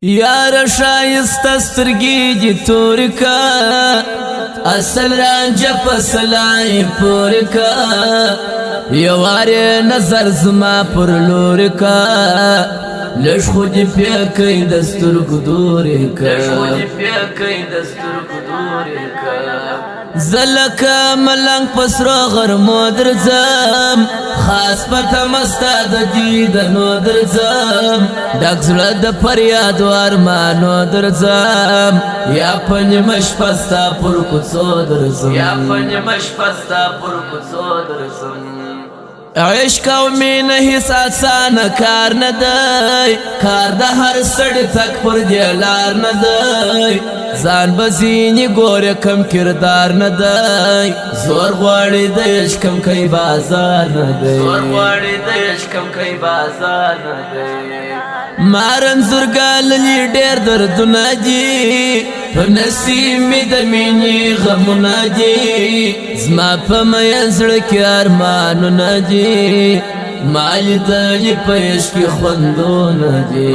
یار شایسته سترګې دې تورې که اصل رانجه په سلای پورې که یو وارې نظر زما پر لورې که لږ خو دې پې کوي د سترګو دورې که زه لکه ملنګ په سرو غرمو درځم خاص په تمه ستا د دیدنو درځم ډک زړه د فریادو ارمانو درځم یا په نیمه شپه ستا پر کوڅو درځم عشق او مینه هیڅ اسانه کار نه دی کار د هر سړي تک پر دې لار نه دی ځان به ځینې ګوره کم کردار نه دی زور غواړي د عشق کم کوي بازار نه دی ما رنځورګاللي ډېر دردونه دي په نصیب مې د مینې غمونه دي زما په مین زړه کې ارمانونه دي ما لیدلي په عشق کې خوندونه دي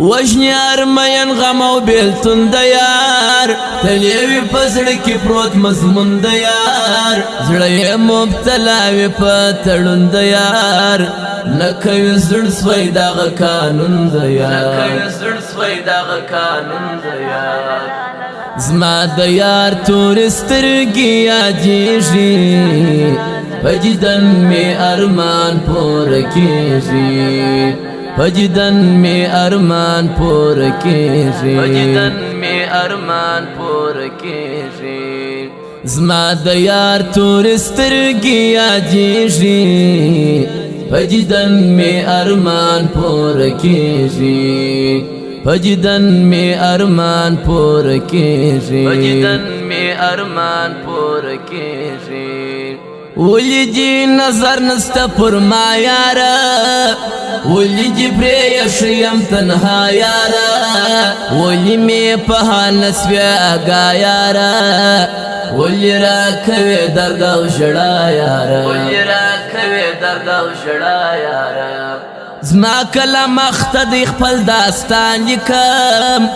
وژني ارمین غم او بیلتون د یار تلې وي په زړه کې پروت مضمون د یار زړه یې مبتلا وي په تړون د یار نه کوي زړه سوی دغه قانون د یار زما د یار تورې سترګې یادېږي په دیدن مې ارمان پوره کېږي فجدن میں ارمان پور کېږي زما د یار تورې سترګې یادېږي فجدن میں ارمان پور کېږي ولی جی نظر نستا پر ما یارا ولی جی پریشیم تنها یارا ولی می پها نسوی آگا یارا ولی را کوي درد او ژړا یارا زما کله مخته د خپل داستان لیکم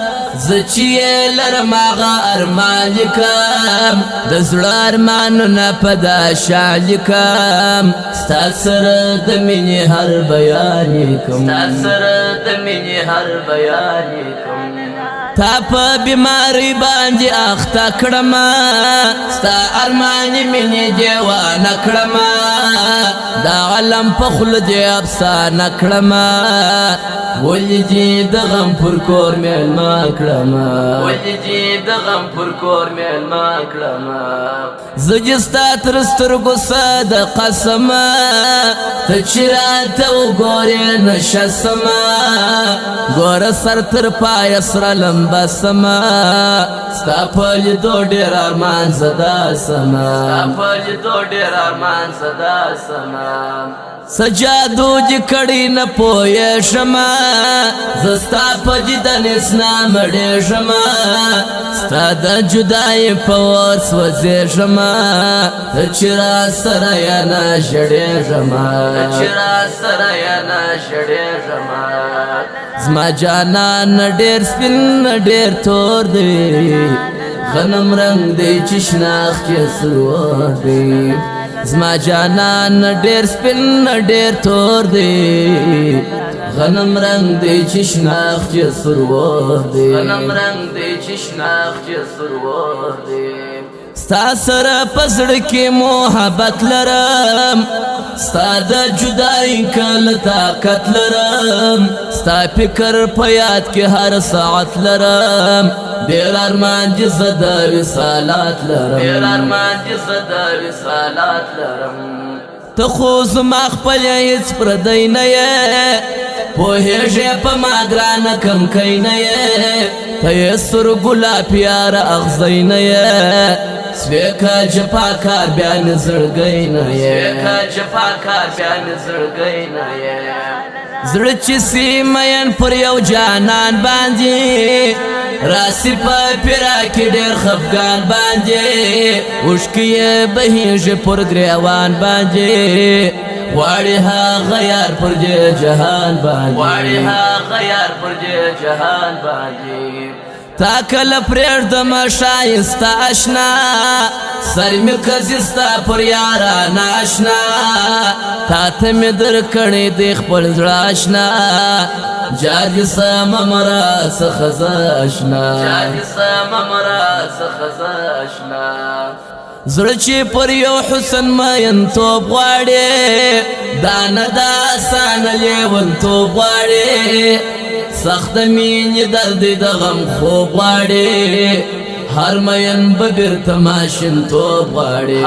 زه چې یې لرم هغه ارمان لیکم د زړه ارمانونه په دا شعر لیکم ستا سره د مینې هر بیان لیکم تا په بیماری باندې اخته کړمه ستا ارمان مینې دیوانه کړمه دا علم په خوله دې افسانه کړمه ولې دې د غم پر کور میلمه کړمه زه چې ستا تر سترګو صدقه سمه ته چې راته وګورې نشسمه ګوره سر تر پایه سره لمبه سمه ستا په لیدو ډېر ارمان زده سمه سجادو جی کڑی نا پویا شما زستا پا جدن اسنا مڑی شما ستا دا جدائی پور سوزی شما چرا سرایانا شڑی شما زما جانان ډیر سپین ډیر تور دی غنم رنگ دی چشناخ کې سرور دی زما جانان ډیر سپین ډیر تور دی غنم رنگ دی چشناخ چې سرور دی ستا سره په زړه کې محبت لرم ستا د جدائی کله طاقت لرم ستا فکر په یاد کې هر ساعت لرم ډېر ارمان چې زه د وصالات لرم ته خو زما خپل هېڅ پردی نه یې پوهېږې په ما ګرانه کم کوي نه یې ته یې سرګله پیاره اغزی نه یې سوی که جفا کار بیا مې زړګی نه یې زړه چې سی مین پر یو جانان باندې راسی په پیرا کې ډېر خفګان باندې اوښکې یې بهیږي پر ګریوان باندې غواړي هغه یار پر جهان باندې غواړي هغه یار پر جهان باندې تا کله پرېږدم ښایسته اشنا سر مې کځي ستا پر یاران اشنا تا ته مې درکړی دی خپل زړه اشنا جادي سمم راڅخه زه اشنا جادي سمم راڅخه زه اشنا زړه چې پر یو حسن مینتوب غواړي دا نه ده اسانه لیونتوب غواړي سخت مینې درد د غم خوب غواړي هر مین به بیرته ماشومتوب غواړي